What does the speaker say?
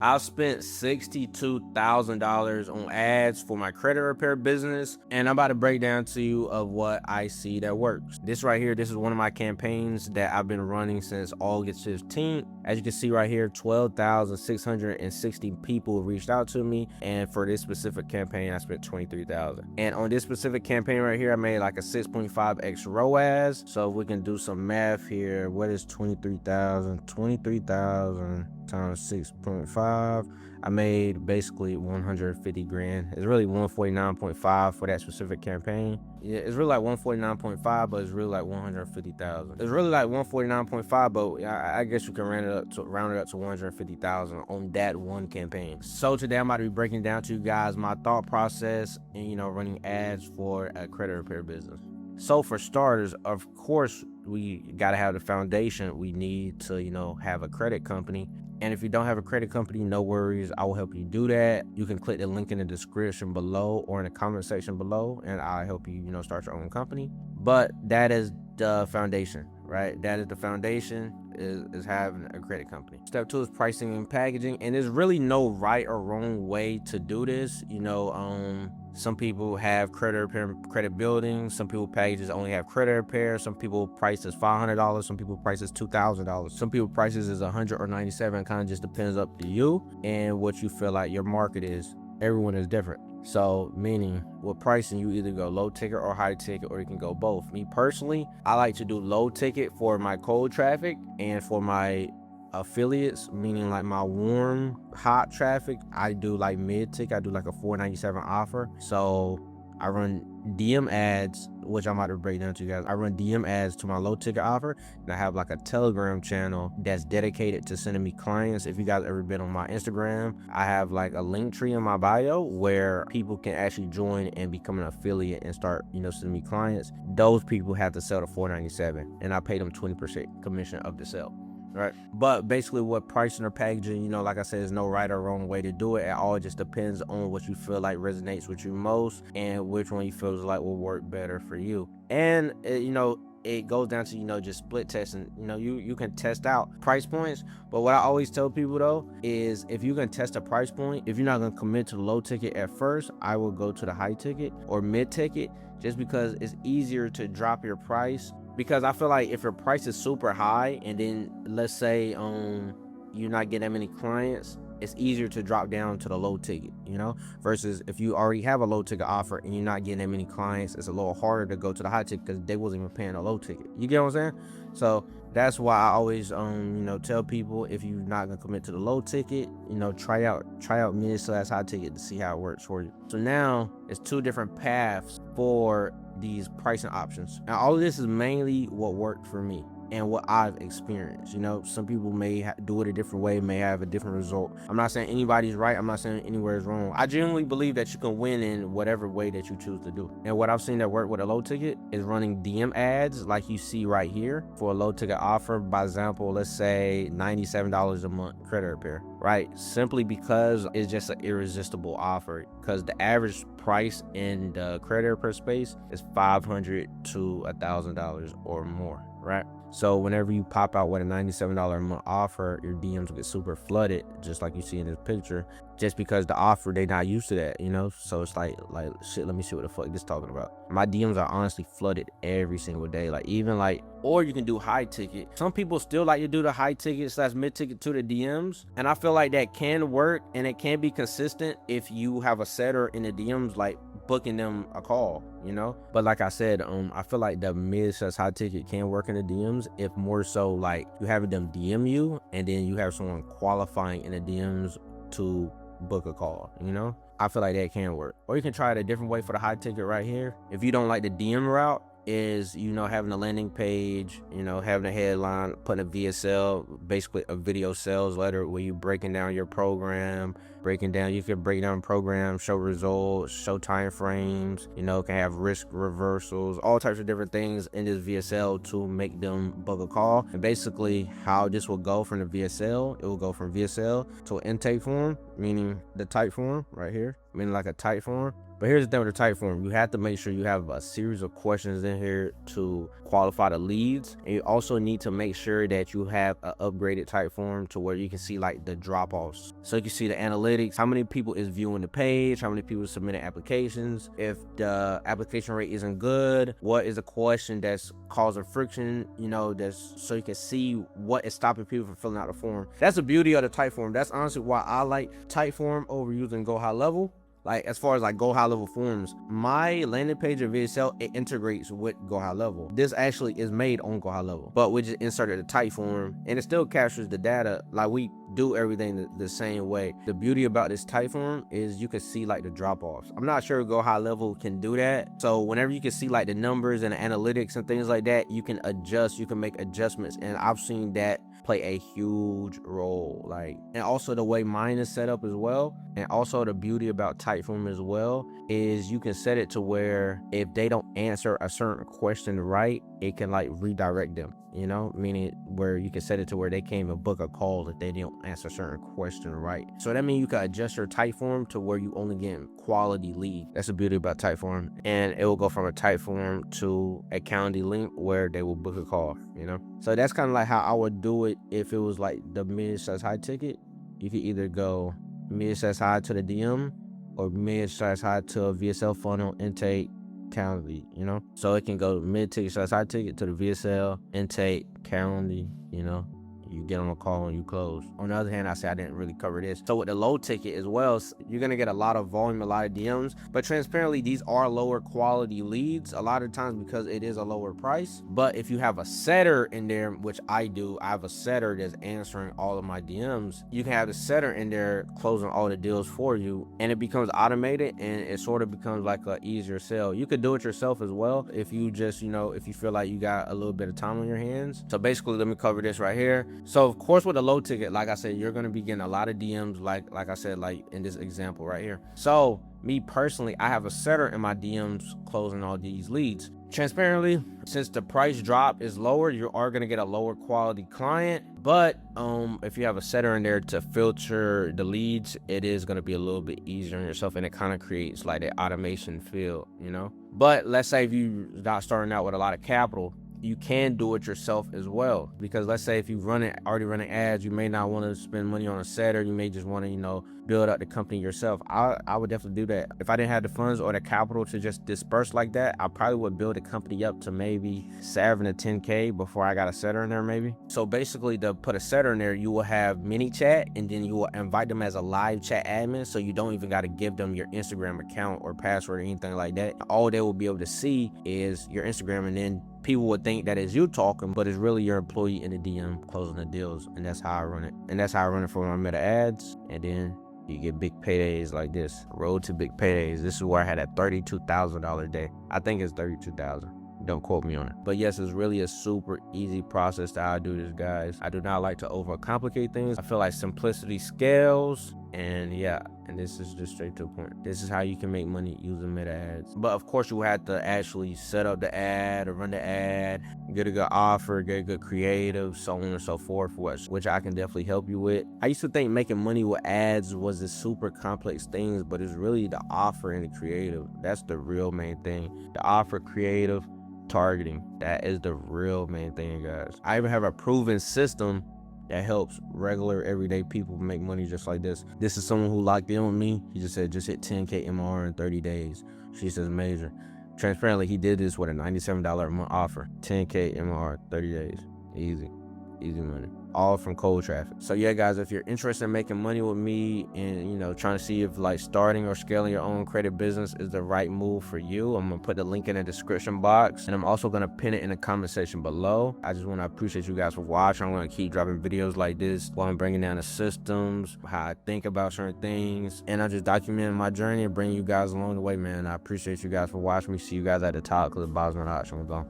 I've spent $62,000 on ads for my credit repair business, and I'm about to break down to you of what I see that works. This right here, this is one of my campaigns that I've been running since August 15th. As you can see right here, 12,660 people reached out to me, and for this specific campaign, I spent $23,000. And on this specific campaign right here, I made like a 6.5x ROAS. So if we can do some math here, what is 23,000? 23,000 times 6.5. I made basically 150 grand. It's really 149.5 for that specific campaign. Yeah, it's really like 149.5, but it's really like 150,000. It's really like 149.5, but I guess you can round it up to 150,000 on that one campaign. So today I'm about to be breaking down to you guys my thought process and running ads for a credit repair business. So for starters, of course, we got to have the foundation. We need to, have a credit company. And if you don't have a credit company, no worries. I will help you do that. You can click the link in the description below or in the comment section below, and I'll help you, start your own company. But that is the foundation, right? That is the foundation is having a credit company. Step 2 is pricing and packaging. And there's really no right or wrong way to do this. Some people have credit repair, credit building. Some people packages only have credit repair. Some people price as $500. Some people price as $2,000. Some people prices is $100 or $97. Kind of just depends up to you and what you feel like your market is. Everyone is different. So meaning with pricing, you either go low ticket or high ticket, or you can go both. Me personally, I like to do low ticket for my cold traffic, and for my affiliates, meaning like my warm hot traffic, I do like mid ticket. I do like a $4.97 offer. So I run DM ads, which I'm about to break down to you guys. I run DM ads to my low ticket offer, and I have like a Telegram channel that's dedicated to sending me clients. If you guys ever been on my Instagram, I have like a link tree in my bio where people can actually join and become an affiliate and start, sending me clients. Those people have to sell to $4.97, and I pay them 20% commission of the sale. Right. But basically what pricing or packaging, like I said, there's no right or wrong way to do it at all. It just depends on what you feel like resonates with you most and which one you feel like will work better for you. And, it goes down to, just split testing. You can test out price points. But what I always tell people, though, is if you can test a price point, if you're not going to commit to the low ticket at first, I will go to the high ticket or mid ticket, just because it's easier to drop your price. Because I feel like if your price is super high and then let's say you're not getting that many clients, it's easier to drop down to the low ticket, versus if you already have a low ticket offer and you're not getting that many clients, it's a little harder to go to the high ticket because they wasn't even paying a low ticket. You get what I'm saying? So that's why I always tell people, if you're not gonna commit to the low ticket, try out mid/high ticket to see how it works for you. So now it's two different paths for these pricing options, and all of this is mainly what worked for me and what I've experienced. Some people may do it a different way, may have a different result. I'm not saying anybody's right. I'm not saying anywhere is wrong. I genuinely believe that you can win in whatever way that you choose to do. And what I've seen that work with a low ticket is running DM ads like you see right here for a low ticket offer. By example, let's say $97 a month credit repair, right? Simply because it's just an irresistible offer, because the average price in the credit repair space is $500 to $1,000 or more, right? So whenever you pop out with a $97 a month offer, your DMs will get super flooded, just like you see in this picture, just because the offer, they not used to that, So it's like shit, let me see what the fuck this talking about. My DMs are honestly flooded every single day. Or you can do high ticket. Some people still like to do the high ticket / mid ticket to the DMs. And I feel like that can work and it can be consistent if you have a setter in the DMs, like booking them a call, But like I said, I feel like the mid / high ticket can work in the DMs if more so like you having them DM you and then you have someone qualifying in the DMs to book a call, I feel like that can work. Or you can try it a different way for the high ticket right here. If you don't like the DM route, is having a landing page, having a headline, putting a VSL, basically a video sales letter where you breaking down your program, you can break down program, show results, show time frames, can have risk reversals, all types of different things in this VSL to make them book a call. And basically how this will go from the VSL, it will go from VSL to an intake form, meaning the type form right here, meaning like a type form. But here's the thing with the Typeform, you have to make sure you have a series of questions in here to qualify the leads. And you also need to make sure that you have an upgraded Typeform to where you can see like the drop-offs. So you can see the analytics, how many people is viewing the page, how many people submitting applications. If the application rate isn't good, what is a question that's causing friction, that's so you can see what is stopping people from filling out the form. That's the beauty of the Typeform. That's honestly why I like Typeform over using Go High Level. Like, as far as like Go High Level forms, my landing page of VSL, it integrates with Go High Level. This actually is made on Go High Level, but we just inserted a Typeform and it still captures the data. Like, we do everything the same way. The beauty about this Typeform is you can see like the drop-offs. I'm not sure Go High Level can do that. So whenever you can see like the numbers and the analytics and things like that, you can adjust, you can make adjustments. And I've seen that play a huge role. And also the way mine is set up as well. And also the beauty about Typeform as well is you can set it to where if they don't answer a certain question right, it can like redirect them, meaning where you can set it to where they can't even book a call if they don't answer a certain question right. So that means you can adjust your Typeform to where you only get quality lead. That's the beauty about Typeform. And it will go from a Typeform to a calendar link where they will book a call, So that's kind of like how I would do it if it was like the mid-size high ticket. You could either go mid-size high to the DM or mid-size high to a VSL funnel intake calendar, So it can go mid-ticket size high ticket to the VSL intake calendar, You get on a call and you close. On the other hand, I say I didn't really cover this. So with the low ticket as well, you're going to get a lot of volume, a lot of DMs. But transparently, these are lower quality leads a lot of times because it is a lower price. But if you have a setter in there, which I do, I have a setter that's answering all of my DMs. You can have the setter in there closing all the deals for you. And it becomes automated and it sort of becomes like an easier sell. You could do it yourself as well if you just, if you feel like you got a little bit of time on your hands. So basically, let me cover this right here. So of course with a low ticket, like I said, you're going to be getting a lot of DMs like I said, like in this example right here. So me personally, I have a setter in my DMs closing all these leads. Transparently, since the price drop is lower, you are going to get a lower quality client. But if you have a setter in there to filter the leads, it is going to be a little bit easier on yourself, and it kind of creates like that automation feel, But let's say if you're not starting out with a lot of capital, you can do it yourself as well, because let's say if you already running ads, you may not want to spend money on a setter. You may just want to build up the company yourself. I would definitely do that. If I didn't have the funds or the capital to just disperse like that, I probably would build a company up to maybe 7 to 10K before I got a setter in there maybe. So basically, to put a setter in there, you will have mini chat and then you will invite them as a live chat admin, so you don't even got to give them your Instagram account or password or anything like that. All they will be able to see is your Instagram, and then people would think that it's you talking, but it's really your employee in the DM closing the deals. And that's how I run it. And that's how I run it for my meta ads. And then you get big paydays like this. Road to big paydays. This is where I had a $32,000 day. I think it's 32,000. Don't quote me on it. But yes, it's really a super easy process to how I do this, guys. I do not like to overcomplicate things. I feel like simplicity scales. And yeah, and this is just straight to the point. This is how you can make money using meta ads. But of course, you have to actually set up the ad or run the ad, get a good offer, get a good creative, so on and so forth, which I can definitely help you with. I used to think making money with ads was this super complex things, but it's really the offer and the creative. That's the real main thing. The offer, creative, targeting. That is the real main thing, guys. I even have a proven system that helps regular everyday people make money just like this. This is someone who locked in with me. He just said, just hit 10K MR in 30 days. She says major. Transparently, he did this with a $97 a month offer. 10K MR, 30 days. Easy money. All from cold traffic. So yeah, guys, if you're interested in making money with me and trying to see if like starting or scaling your own credit business is the right move for you, I'm gonna put the link in the description box, and I'm also gonna pin it in the comment section below. I just want to appreciate you guys for watching. I'm gonna keep dropping videos like this while I'm bringing down the systems, how I think about certain things, and I'm just documenting my journey and bringing you guys along the way, man. I appreciate you guys for watching me. See you guys at the top, because the bottom's not an option. We're gone.